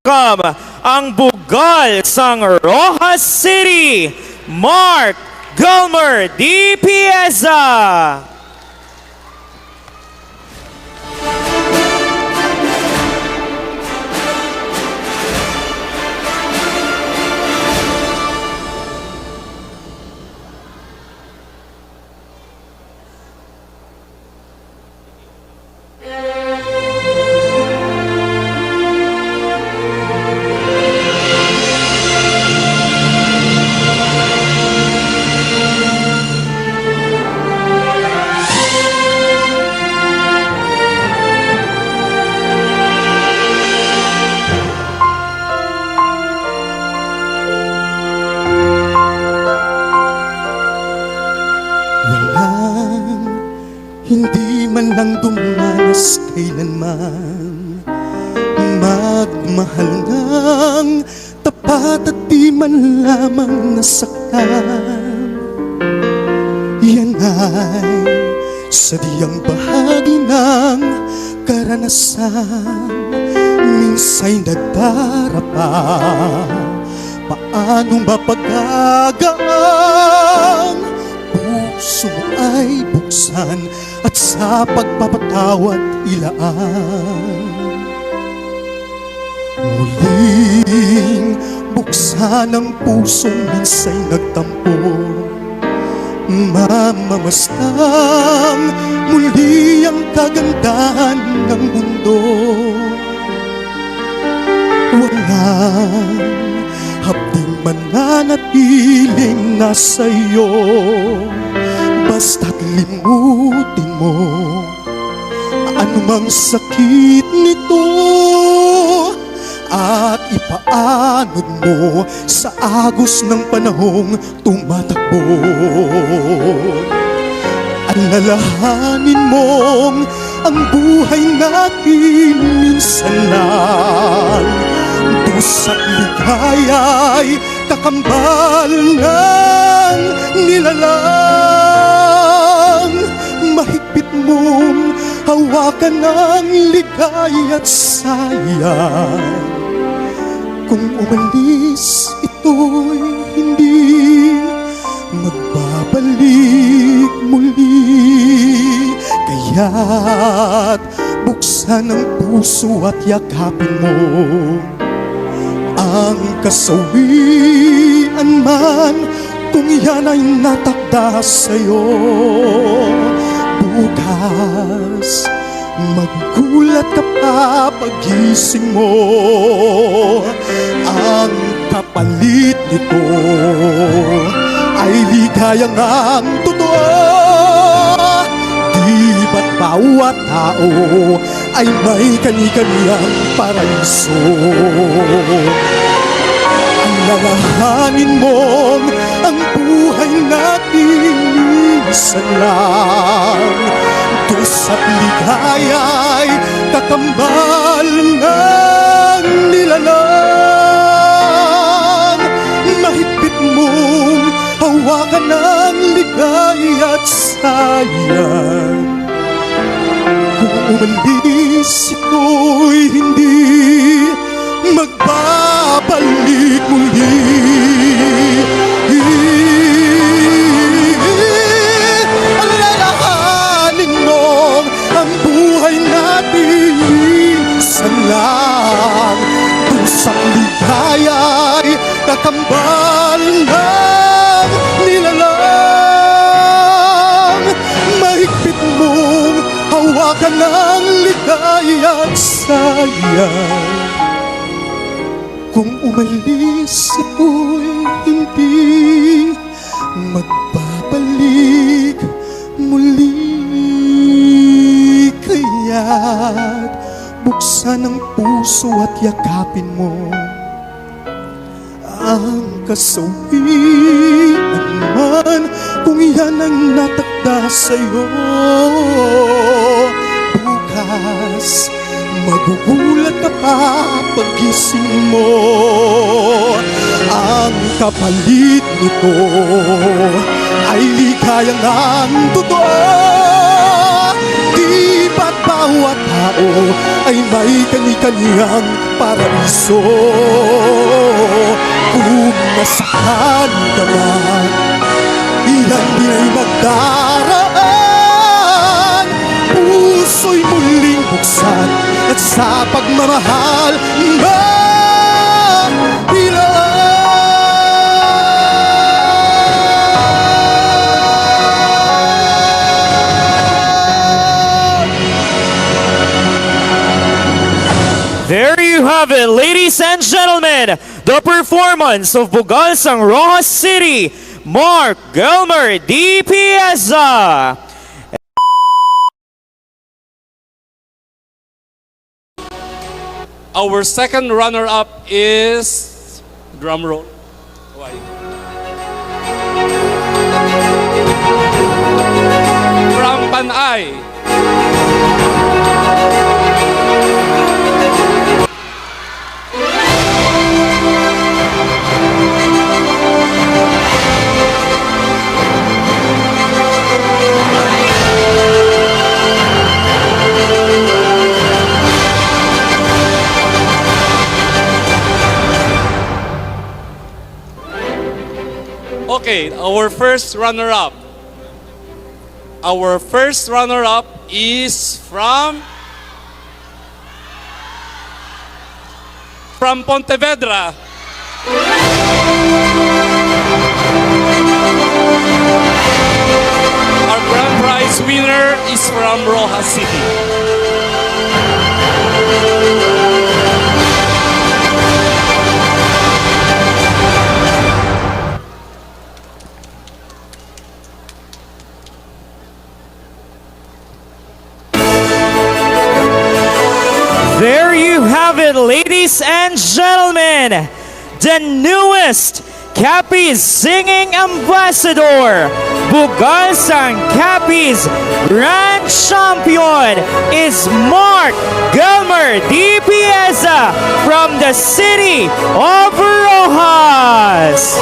welcome ang bugal sang Rojas City, Mark Gilmer D. Pieza. Hindi man lang dumanas kailanman magmahal ng tapat at di man lamang nasaktan. Yan ay sadyang bahagi ng karanasan. Minsa'y nagdarapa, paanong mapagagaan? Puso mo ay buksan at sa pagpapatawad ilaan. Muling buksan ang pusong minsa'y nagtampo, mamamasdan muli ang kagandahan ng mundo. Walang hapding mananatiling nasa iyo, basta't limutin mo anumang sakit nito at ipaanod mo sa agos ng panahong tumatakbo. Alalahanin mong ang buhay natin minsan lang dusa't ligaya'y kakambal ng nilalang. Mahigpit mong hawakan ang ligaya't sayang. Kung umalis ito'y hindi magbabalik muli. Kaya't buksan ang puso at yakapin mo ang kasawian man kung yan ay natakda sa'yo. Bukas magugulat ka pa pagising mo, ang kapalit nito ay ligayang ang totoo. Di ba't bawat tao ay may kani-kaniyang paraiso? Alalahanin mong ang buhay natin minsan lang dusa't ligaya'y kakambal ng nilalang. Mahigpit mong hawakan ang ligaya't sayang. Kung umalis ito'y hindi magbabalik muli. Alalahanin mo ang buhay natin minsan lang dusa't ligaya'y kakambal ng nilalang. Mahigpit mong hawakan ang ligaya't sayang. Kung umalis ito'y hindi magbabalik muli. Kaya't buksan ang puso at yakapin mo ang kasawian man kung yan ang natakda sa'yo. Bukas magugulat ka pa pagising mo, ang kapalit nito ay ligayang ang totoo. Di ba't bawat tao ay may kani-kaniyang paraiso. Kung nasaan ka man, iyan din ay magdaraan. Puso'y muling buksan at sa pagmamahal There you have it, ladies and gentlemen, the performance of Bugalsang Rojas City, Mark Gelmer D. Pieza. Our second runner-up is, drum roll. Why? From Panay. Okay, our first runner-up. Our first runner-up is from Pontevedra. Our grand prize winner is from Rojas City. There you have it, ladies and gentlemen, the newest Capiz Singing Ambassador, Bugalsang Capiz Grand Champion is Mark Gelmer D. Pieza from the city of Rojas.